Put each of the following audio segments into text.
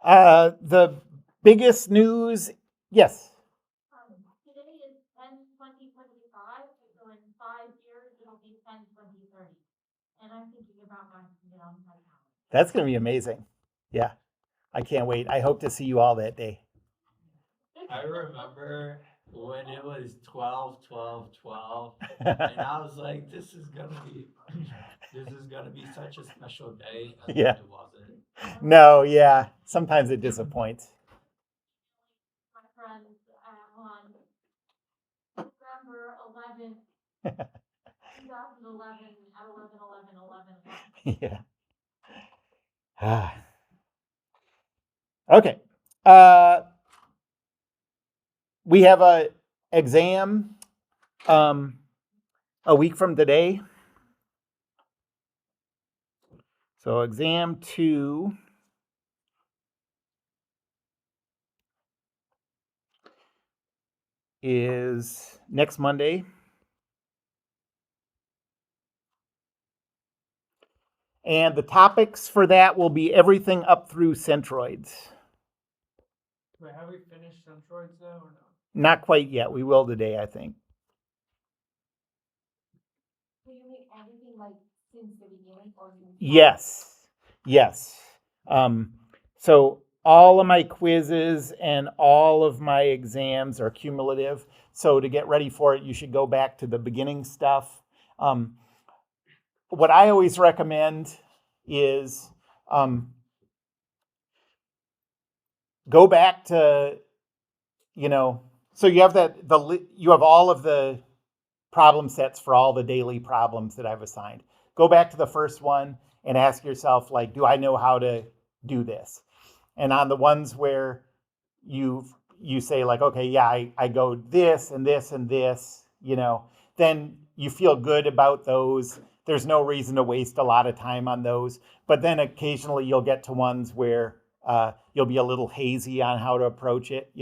The biggest news, yes. Today is 10/20/25, so in 5 years it'll be 10/20/30. And I'm thinking about mine to get on my calendar. That's going to be amazing. Yeah, I can't wait. I hope to see you all that day. I remember when it was 12, 12, 12, and I was like, this is gonna be such a special day, and Yeah. it wasn't. No, yeah. Sometimes it disappoints. My friends on November 11th, 2011 at 11/11/11. Yeah. Okay. Uh, we have a exam a week from today. So exam 2 is next Monday. And the topics for that will be everything up through centroids. Wait, have we finished centroids though, or no? Not quite yet. We will today, I think. So you make everything like since the beginning or Yes. Yes. So all of my quizzes and all of my exams are cumulative. So to get ready for it, you should go back to the beginning stuff. What I always recommend is go back to, so you have you have all of the problem sets for all the daily problems that I've assigned. Go back to the first one and ask yourself, like, do I know how to do this? And on the ones where you say like, okay, yeah, I go this and this and this, then you feel good about those. There's no reason to waste a lot of time on those. But then occasionally you'll get to ones where you'll be a little hazy on how to approach it,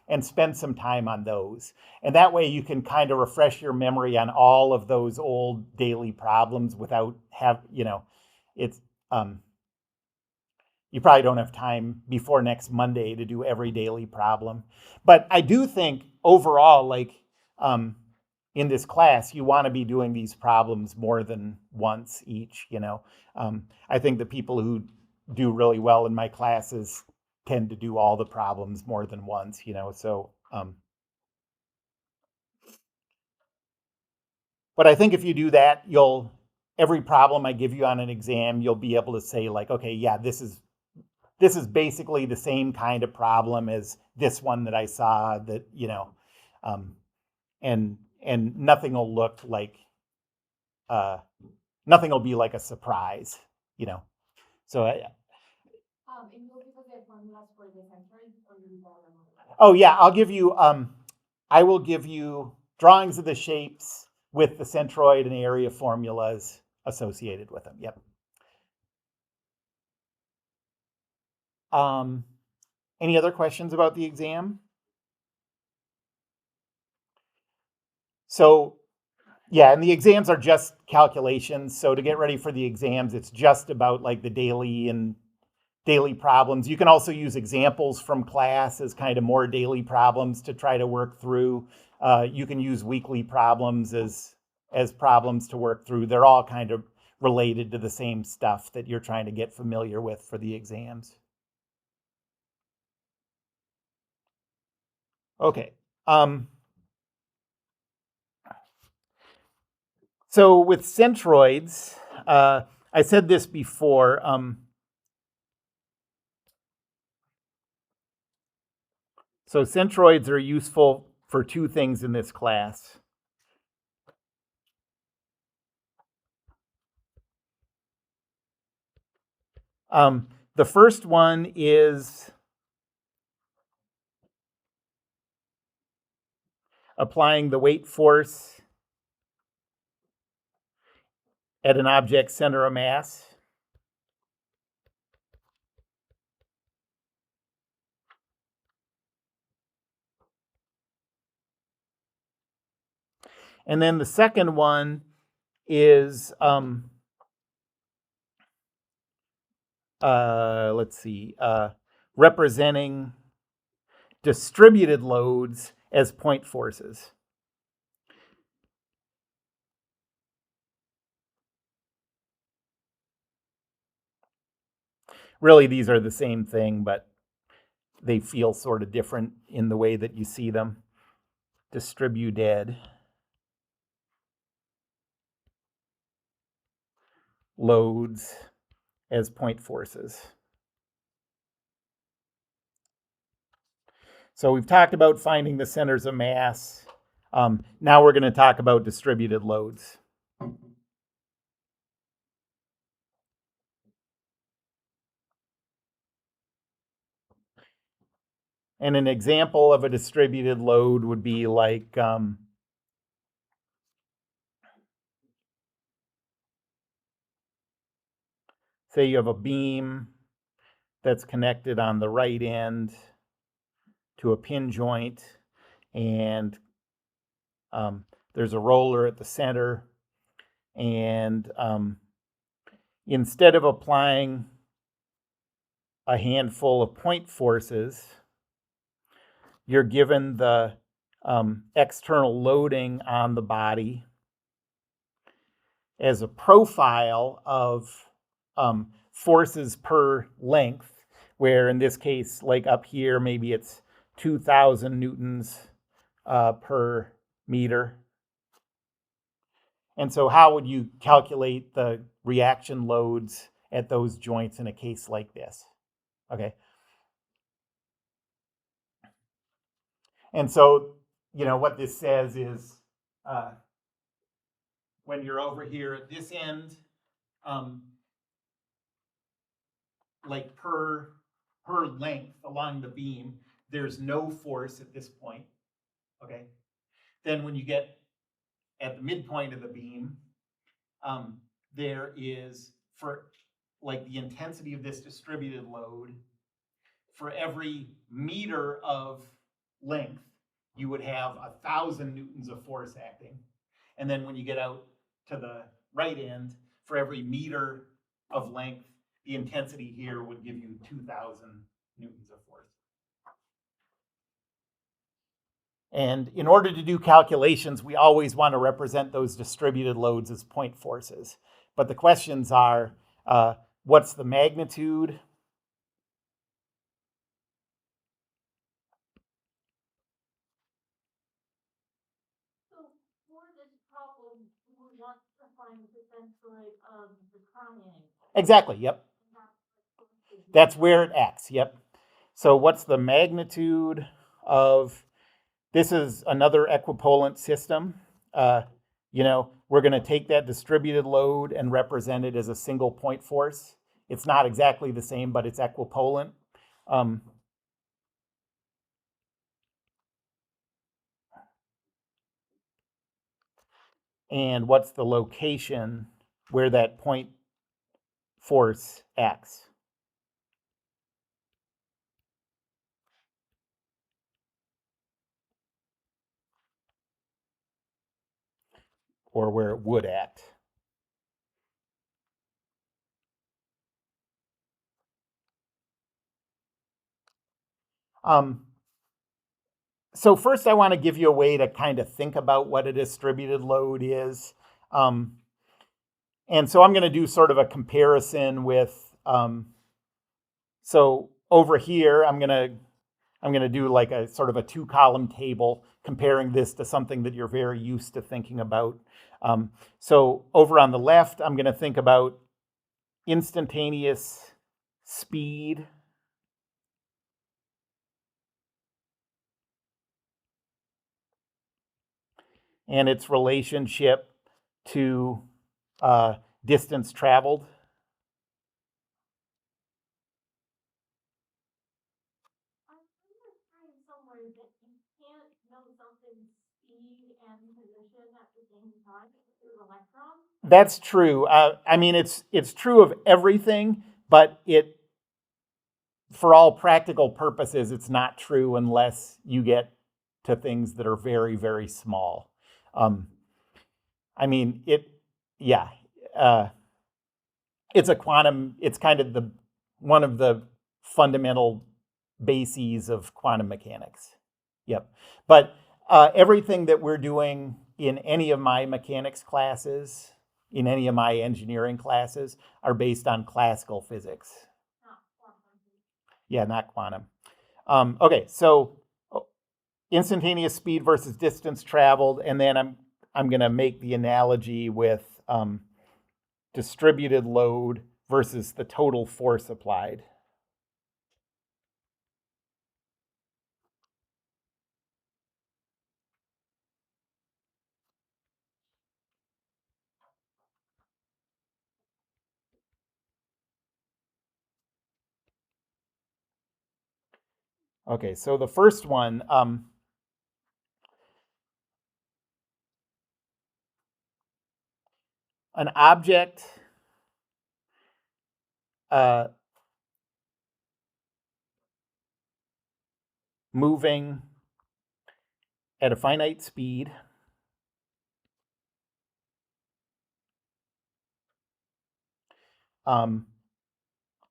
and spend some time on those. And that way you can kind of refresh your memory on all of those old daily problems without it's you probably don't have time before next Monday to do every daily problem. But I do think overall, like in this class, you want to be doing these problems more than once each, I think the people who do really well in my classes tend to do all the problems more than once, so but I think if you do that, every problem I give you on an exam, you'll be able to say like, okay, yeah, this is basically the same kind of problem as this one that I saw that, and nothing will look like, nothing will be like a surprise, So, and you'll give us the formulas for the centroids or you leave all them? oh yeah, I will give you drawings of the shapes with the centroid and area formulas associated with them. Yep. Any other questions about the exam? So, yeah, and the exams are just calculations. So to get ready for the exams, it's just about like the daily problems. You can also use examples from class as kind of more daily problems to try to work through. You can use weekly problems as problems to work through. They're all kind of related to the same stuff that you're trying to get familiar with for the exams. Okay. So with centroids, I said this before. So centroids are useful for two things in this class. The first one is applying the weight force at an object center of mass. And then the second one is, let's see, representing distributed loads as point forces. Really, these are the same thing, but they feel sort of different in the way that you see them. Distributed loads as point forces. So we've talked about finding the centers of mass. Now we're going to talk about distributed loads. And an example of a distributed load would be like, say you have a beam that's connected on the right end to a pin joint, and there's a roller at the center, and instead of applying a handful of point forces, you're given the external loading on the body as a profile of forces per length, where in this case, like up here, maybe it's 2,000 newtons per meter. And so how would you calculate the reaction loads at those joints in a case like this? Okay. And so, what this says is when you're over here at this end, like per length along the beam, there's no force at this point, okay? Then when you get at the midpoint of the beam, there is, for like the intensity of this distributed load, for every meter of length, you would have 1,000 newtons of force acting. And then when you get out to the right end, for every meter of length, the intensity here would give you 2,000 newtons of force. And in order to do calculations, we always want to represent those distributed loads as point forces. But the questions are, what's the magnitude? So for this problem, we would want to find the centroid of the triangle. Exactly, yep. That's where it acts, yep. So what's the magnitude of, this is another equipolant system. We're going to take that distributed load and represent it as a single point force. It's not exactly the same, but it's equipolant. And what's the location where that point force acts? Or where it would act. So first I want to give you a way to kind of think about what a distributed load is. And so I'm going to do sort of a comparison with, so over here, I'm going to do like a sort of a 2-column table comparing this to something that you're very used to thinking about. So over on the left, I'm going to think about instantaneous speed. And its relationship to distance traveled. I remember reading somewhere that you can't know something's speed and position at the same time with electrons. That's true. It's true of everything, but for all practical purposes, it's not true unless you get to things that are very, very small. It's a quantum, it's kind of one of the fundamental bases of quantum mechanics. Yep. But everything that we're doing in any of my mechanics classes, in any of my engineering classes, are based on classical physics. Not quantum. Yeah, not quantum. Okay, so instantaneous speed versus distance traveled, and then I'm going to make the analogy with distributed load versus the total force applied. Okay, so the first one, an object moving at a finite speed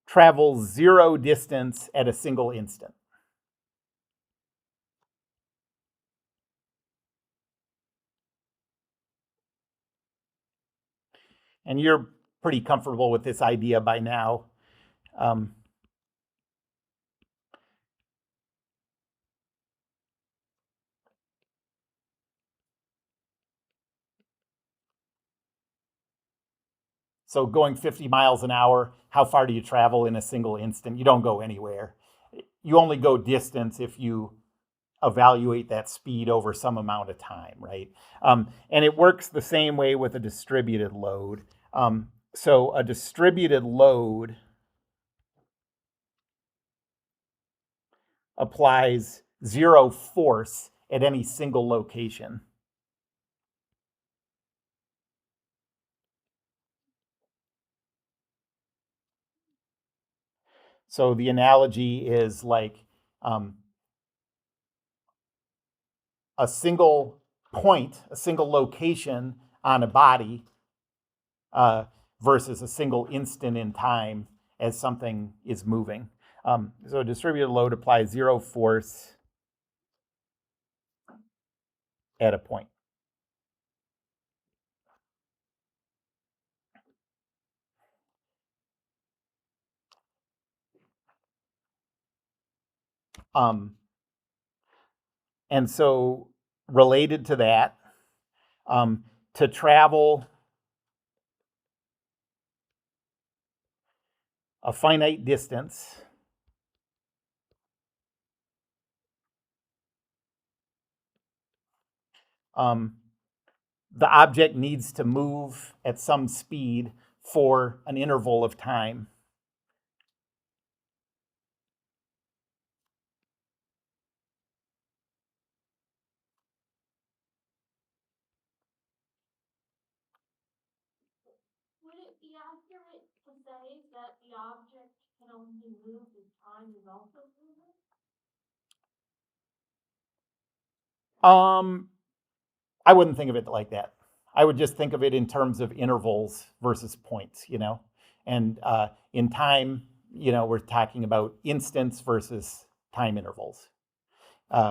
travels zero distance at a single instant. And you're pretty comfortable with this idea by now. So going 50 miles an hour, how far do you travel in a single instant? You don't go anywhere. You only go distance if you evaluate that speed over some amount of time, right? And it works the same way with a distributed load. So a distributed load applies zero force at any single location. So the analogy is like a single point, a single location on a body versus a single instant in time as something is moving. So a distributed load applies zero force at a point. And so related to that, to travel a finite distance, the object needs to move at some speed for an interval of time. Would it be accurate to say that the object can only move if time is also moving? I wouldn't think of it like that. I would just think of it in terms of intervals versus points, you know? And in time, you know, we're talking about instants versus time intervals.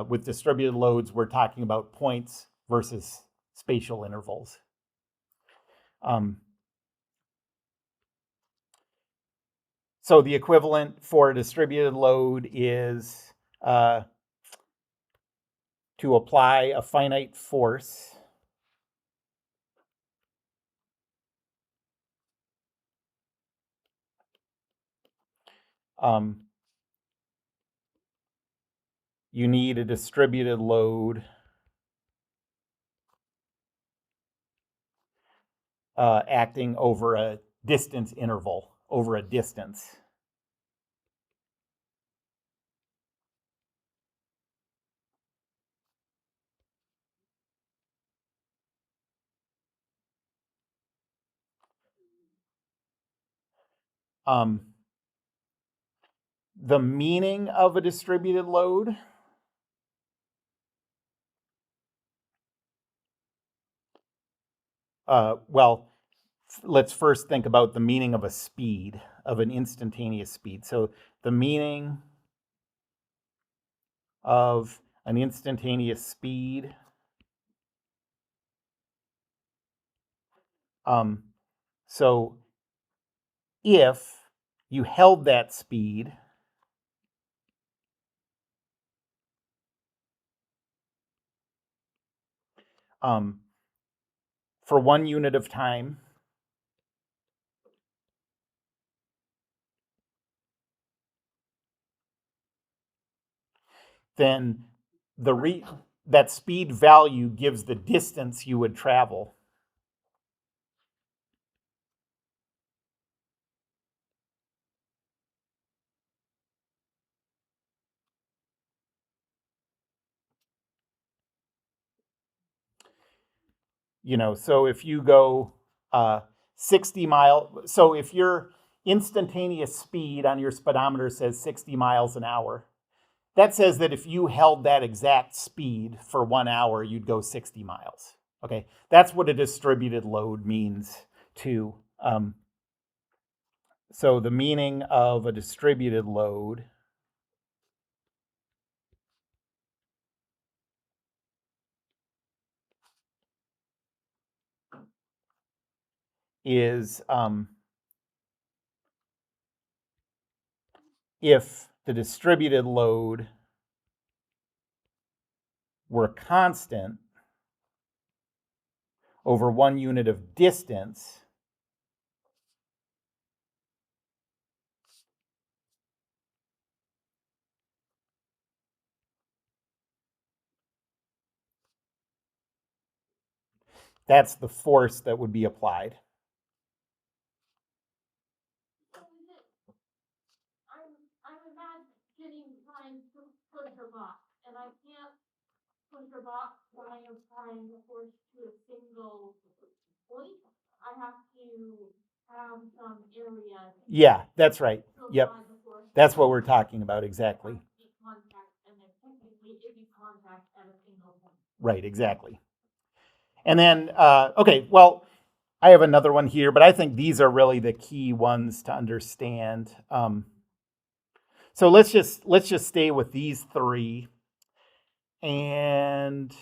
With distributed loads, we're talking about points versus spatial intervals. So the equivalent for a distributed load is to apply a finite force you need a distributed load acting over a distance interval, over a distance. The meaning of a distributed load well, let's first think about the meaning of a speed, of an instantaneous speed. So the meaning of an instantaneous speed. So if you held that speed, for 1 unit of time, then that speed value gives the distance you would travel. So if you go 60 miles, so if your instantaneous speed on your speedometer says 60 miles an hour, that says that if you held that exact speed for 1 hour, you'd go 60 miles. Okay, that's what a distributed load means too. So the meaning of a distributed load is if the distributed load were constant over 1 unit of distance, that's the force that would be applied. I'm imagining trying to push a box, and I can't push a box when I am applying the force to a single point. I have to have some area. Yeah, that's right. to Yep. apply the force. That's what we're talking about, exactly. Make contact, and then technically it is contact at a single point. Right, exactly. And then, okay, well, I have another one here, but I think these are really the key ones to understand. So let's just stay with these three. And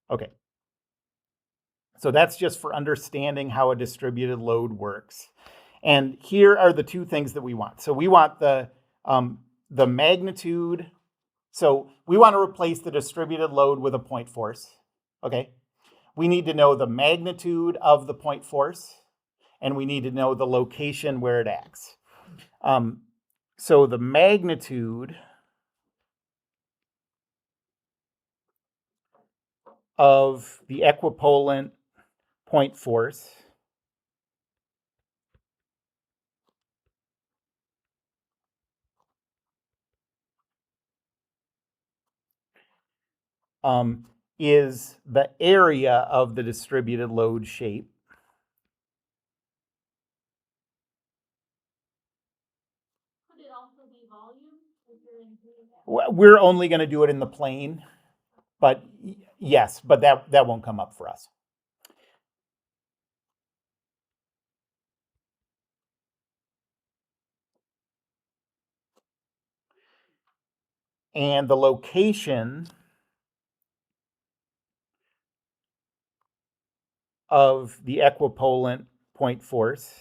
okay. So that's just for understanding how a distributed load works. And here are the two things that we want. So we want the magnitude. So we want to replace the distributed load with a point force. Okay. We need to know the magnitude of the point force, and we need to know the location where it acts. So the magnitude of the equipolant point force is the area of the distributed load shape. Could it also be volume? If you're in We're only going to do it in the plane, but yes, but that won't come up for us. And the location of the equipolant point force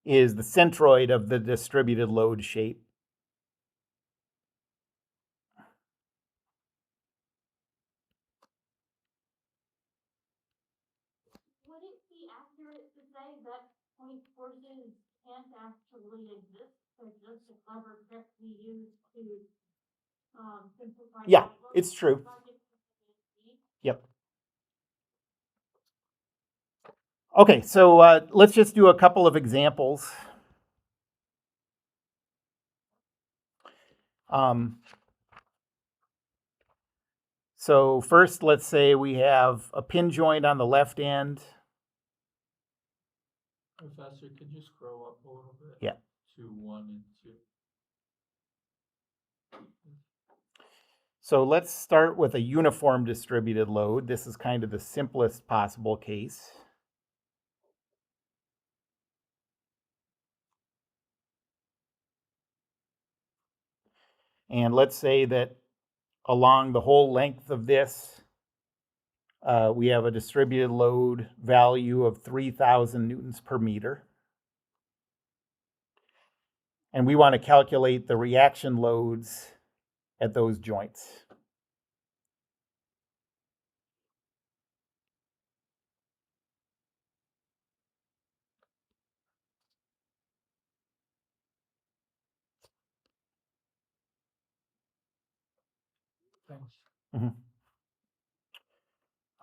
is the centroid of the distributed load shape. Would it be accurate to say that point forces can't actually exist? They're just a clever trick we use to simplify. Yeah, problems? it's true. Yep. Okay, so let's just do a couple of examples. So first, let's say we have a pin joint on the left end. Professor, could you scroll up a little bit? Yeah. To 1 and 2. So let's start with a uniform distributed load. This is kind of the simplest possible case. And let's say that along the whole length of this, we have a distributed load value of 3,000 newtons per meter. And we want to calculate the reaction loads at those joints. Thanks.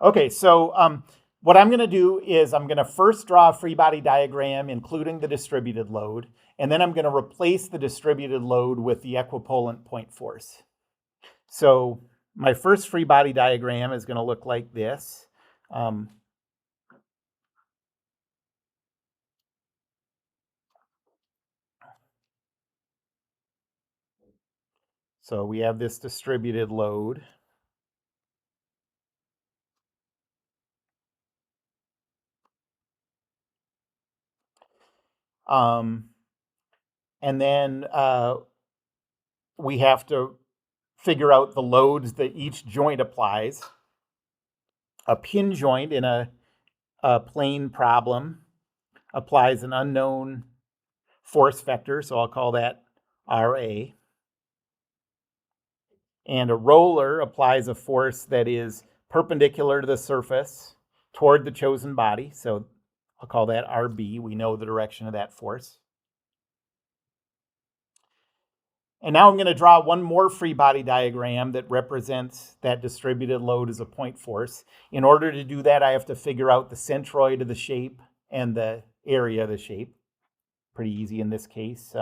Okay, so what I'm going to do is I'm going to first draw a free body diagram, including the distributed load, and then I'm going to replace the distributed load with the equipolant point force. So my first free body diagram is going to look like this. So we have this distributed load. And then we have to figure out the loads that each joint applies. A pin joint in a plane problem applies an unknown force vector, so I'll call that RA. And a roller applies a force that is perpendicular to the surface toward the chosen body, so I'll call that RB. We know the direction of that force. And now I'm going to draw one more free body diagram that represents that distributed load as a point force. In order to do that, I have to figure out the centroid of the shape and the area of the shape. Pretty easy in this case.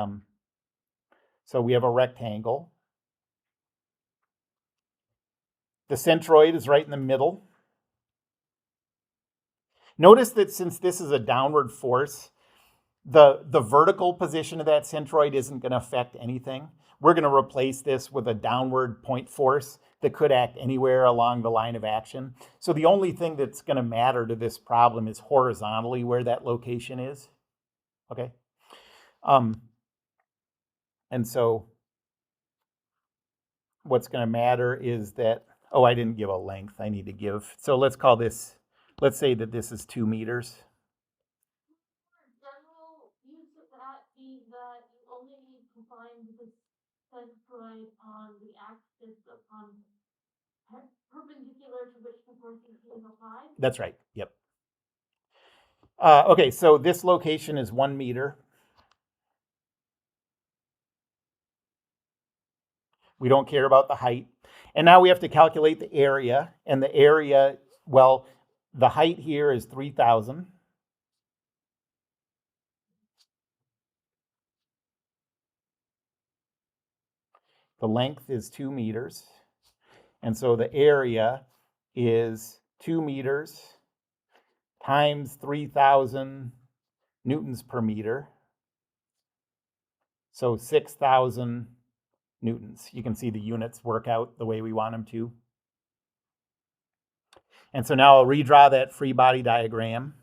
So we have a rectangle. The centroid is right in the middle. Notice that since this is a downward force, the vertical position of that centroid isn't going to affect anything. We're going to replace this with a downward point force that could act anywhere along the line of action. So the only thing that's going to matter to this problem is horizontally where that location is. Okay. And so what's going to matter is that, oh, I didn't give a length. I need to give. So let's call this, let's say that this is 2 meters. General use of that be that you only need to find the centroid on the axis perpendicular to which the force is being applied? That's right. Yep. Okay, so this location is 1 meter. We don't care about the height. And now we have to calculate the area. And the area, well, the height here is 3,000. The length is 2 meters. And so the area is 2 meters times 3,000 newtons per meter. So 6,000 newtons. You can see the units work out the way we want them to. And so now I'll redraw that free body diagram.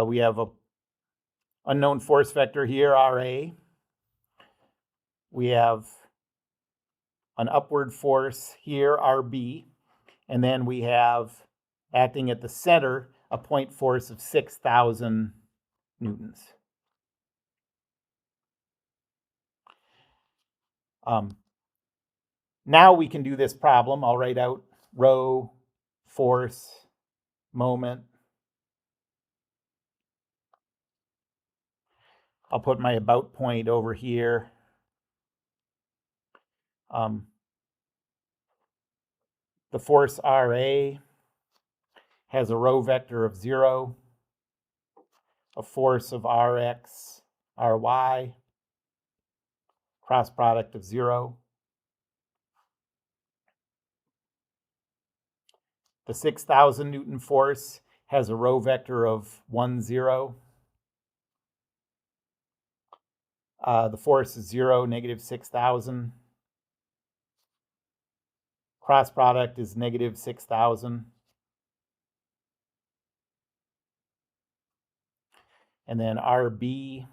We have a unknown force vector here, RA. We have an upward force here, RB. And then we have, acting at the center, a point force of 6,000 newtons. Now we can do this problem. I'll write out rho, force, moment. I'll put my about point over here. The force RA has a rho vector of 0, a force of Rx, Ry, cross product of 0. The 6,000 Newton force has a rho vector of 1, 0, The force is 0, negative 6,000. Cross product is negative 6,000. And then RB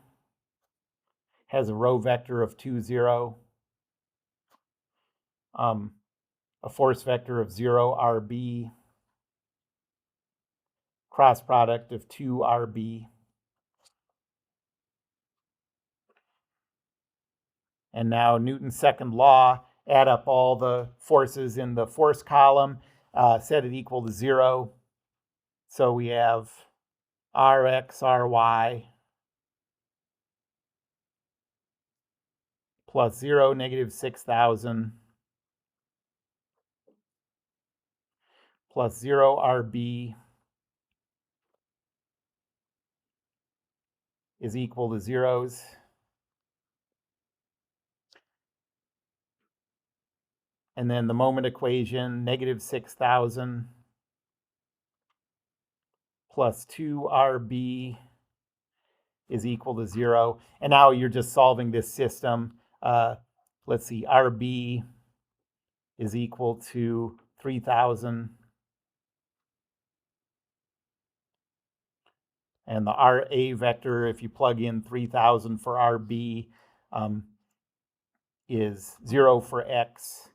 has a row vector of 2, 0. A force vector of 0 RB. Cross product of 2 RB. And now Newton's second law, add up all the forces in the force column, set it equal to 0. So we have Rx, Ry plus 0, negative 6,000 plus 0 RB is equal to zeros. And then the moment equation, negative 6,000 plus 2 RB is equal to 0. And now you're just solving this system. Let's see, RB is equal to 3,000. And the RA vector, if you plug in 3,000 for RB, is 0 for X,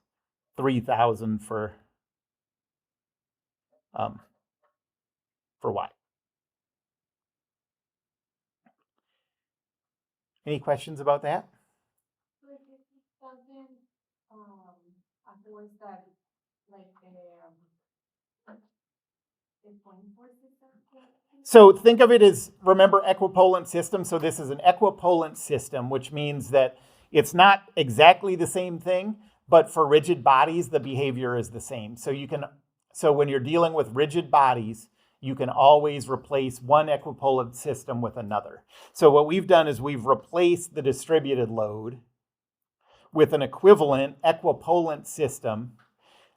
3,000 for Y. Any questions about that? So if it doesn't, a force that, like, the point force system? So think of it as, remember, equipolant system. So this is an equipolant system, which means that it's not exactly the same thing, but for rigid bodies, the behavior is the same. So when you're dealing with rigid bodies, you can always replace one equipolant system with another. So what we've done is we've replaced the distributed load with an equivalent equipolant system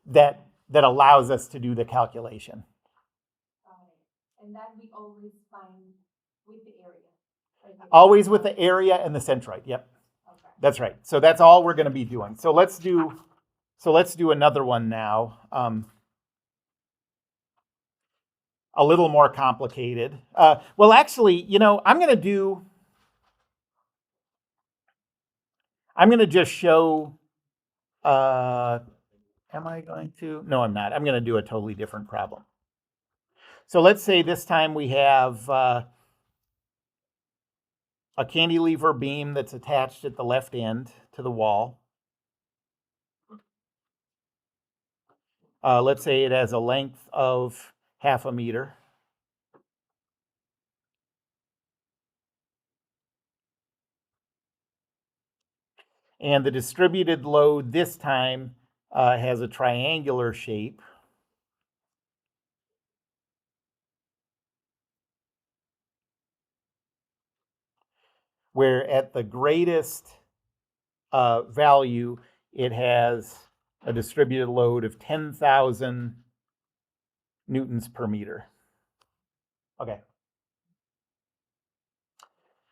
that allows us to do the calculation. And that we always find with the area. Like Always with the area and the centroid. Yep, okay. that's right. So that's all we're going to be doing. So let's do another one now. A little more complicated. Well, actually, I'm going to just show. Am I going to? No, I'm not. I'm going to do a totally different problem. So let's say this time we have a cantilever beam that's attached at the left end to the wall. Let's say it has a length of 0.5 meter. And the distributed load this time has a triangular shape. Where at the greatest value, it has a distributed load of 10,000 newtons per meter. Okay.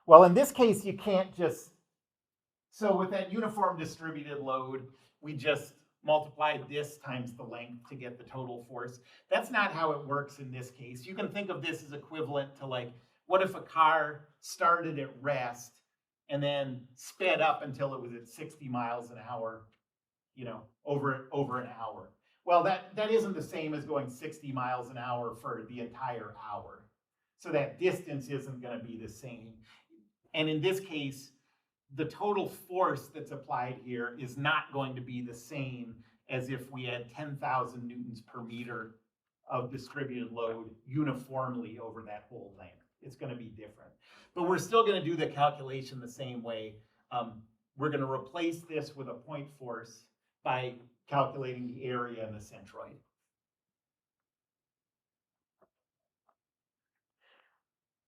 Well, in this case, you can't just, so with that uniform distributed load, we just multiplied this times the length to get the total force. That's not how it works in this case. You can think of this as equivalent to, like, what if a car started at rest and then sped up until it was at 60 miles an hour, over an hour? Well, that isn't the same as going 60 miles an hour for the entire hour. So that distance isn't going to be the same. And in this case, the total force that's applied here is not going to be the same as if we had 10,000 newtons per meter of distributed load uniformly over that whole length. It's going to be different. But we're still going to do the calculation the same way. We're going to replace this with a point force by calculating the area and the centroid.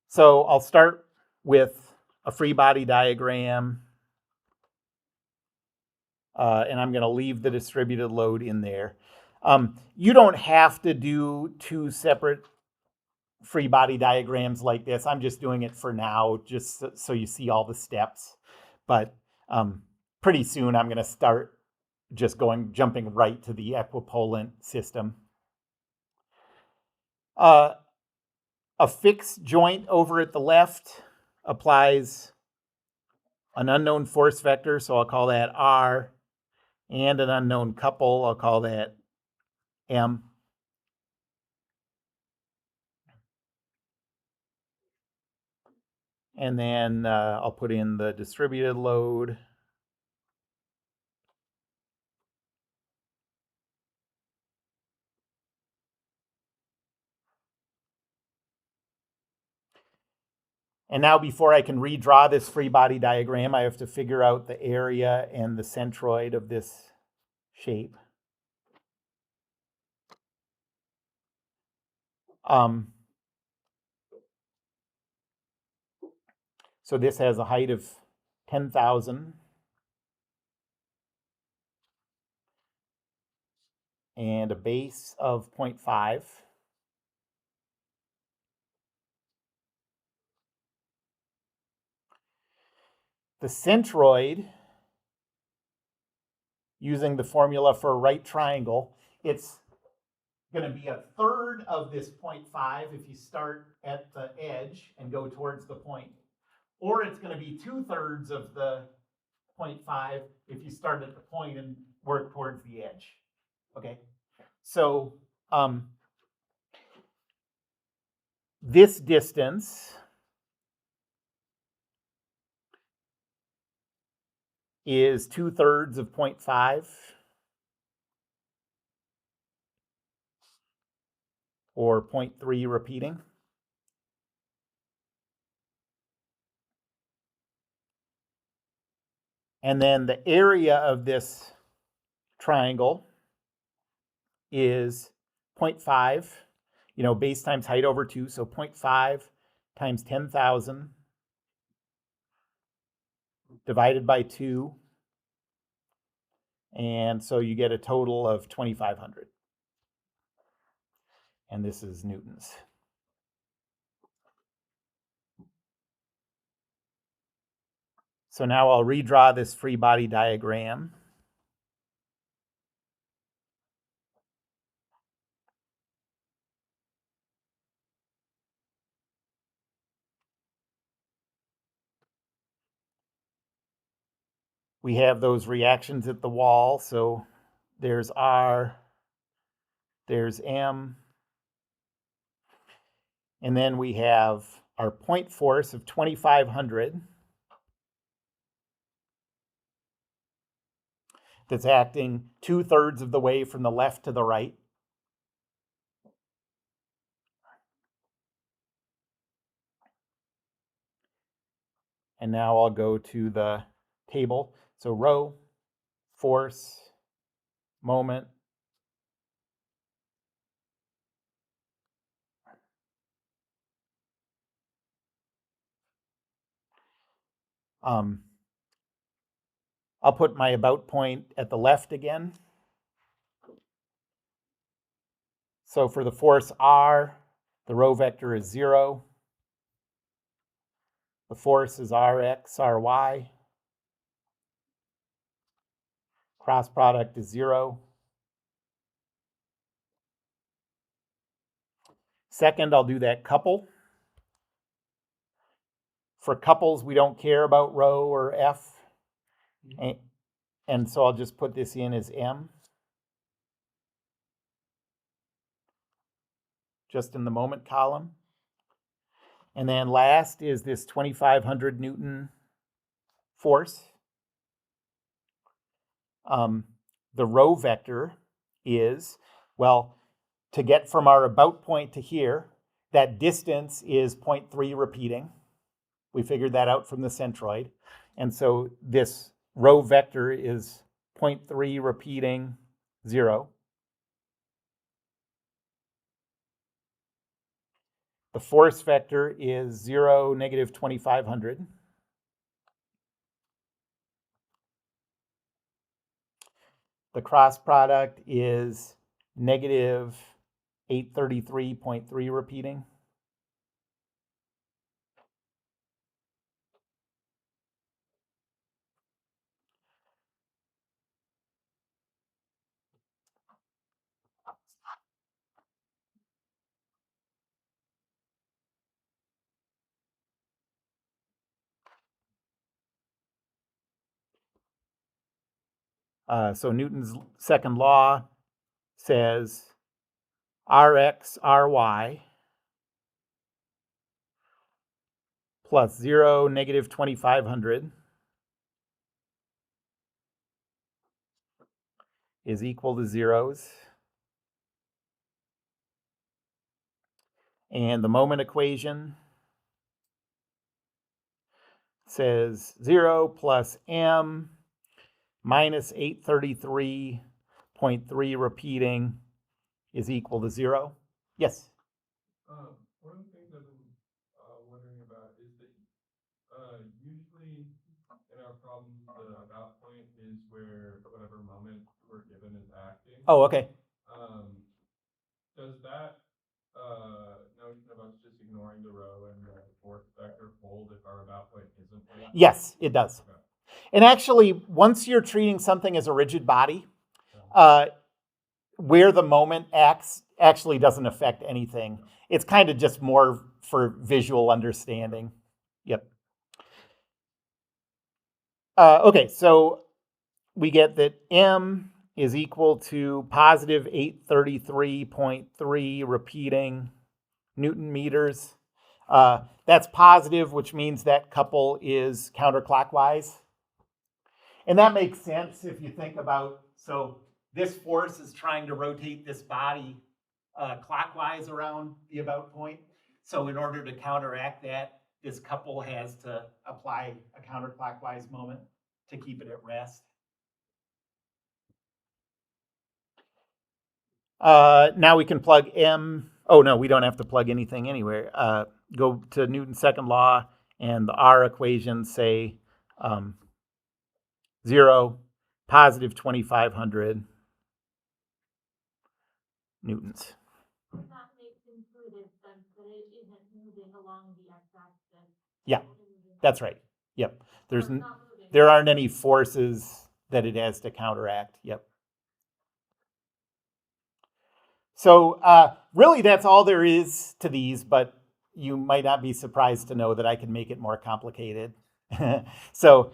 So I'll start with a free body diagram. And I'm going to leave the distributed load in there. You don't have to do two separate free body diagrams like this. I'm just doing it for now, just so you see all the steps. But pretty soon I'm going to start just jumping right to the equipolant system. A fixed joint over at the left applies an unknown force vector, so I'll call that R, and an unknown couple, I'll call that M. And then I'll put in the distributed load. And now before I can redraw this free body diagram, I have to figure out the area and the centroid of this shape. So this has a height of 10,000. And a base of 0.5. The centroid, using the formula for a right triangle, it's going to be a third of this 0.5 if you start at the edge and go towards the point. Or it's going to be 2/3 of the 0.5 if you start at the point and work towards the edge. Okay, so this distance is 2/3 of 0.5, or 0.3 repeating. And then the area of this triangle is 0.5, base times height over 2, so 0.5 times 10,000 divided by 2, and so you get a total of 2,500. And this is newtons. So now I'll redraw this free body diagram. We have those reactions at the wall. So there's R, there's M, and then we have our point force of 2,500 that's acting 2/3 of the way from the left to the right. And now I'll go to the table. So rho, force, moment, I'll put my about point at the left again. So for the force R, the rho vector is 0. The force is Rx, Ry. Cross product is 0. Second, I'll do that couple. For couples, we don't care about rho or F. And so I'll just put this in as M. Just in the moment column. And then last is this 2,500 Newton force. The rho vector is, well, to get from our about point to here, that distance is 0.3 repeating. We figured that out from the centroid. And so this rho vector is 0.3 repeating 0. The force vector is 0, negative 2,500. The cross product is negative 833.3 repeating. So Newton's second law says Rx, Ry plus 0, negative 2,500 is equal to zeros. And the moment equation says 0 plus m minus 833.3 repeating is equal to 0. Yes? One of the things I've been wondering about is that usually in our problems, the about point is where whatever moment we're given is acting. Oh, okay. Does that notion of us just ignoring the row and the fourth vector hold if our about point isn't there? Yes, it does. Okay. And actually, once you're treating something as a rigid body, where the moment acts actually doesn't affect anything. It's kind of just more for visual understanding. Yep. Okay, so we get that m is equal to positive 833.3 repeating Newton meters. That's positive, which means that couple is counterclockwise. And that makes sense if you think about, so this force is trying to rotate this body clockwise around the about point. So in order to counteract that, this couple has to apply a counterclockwise moment to keep it at rest. Now we can plug m. Oh, no, we don't have to plug anything anywhere. Go to Newton's second law, and the R equations say 0, positive 2,500 newtons. That makes intuitive sense that it isn't moving along the x-axis. Yeah, that's right. Yep. It's not moving. There aren't any forces that it has to counteract. Yep. So really that's all there is to these, but you might not be surprised to know that I can make it more complicated. So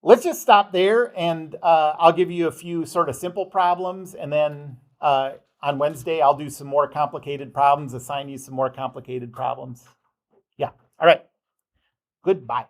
let's just stop there, and I'll give you a few sort of simple problems, and then on Wednesday I'll do some more complicated problems, assign you some more complicated problems. Yeah, all right. Goodbye.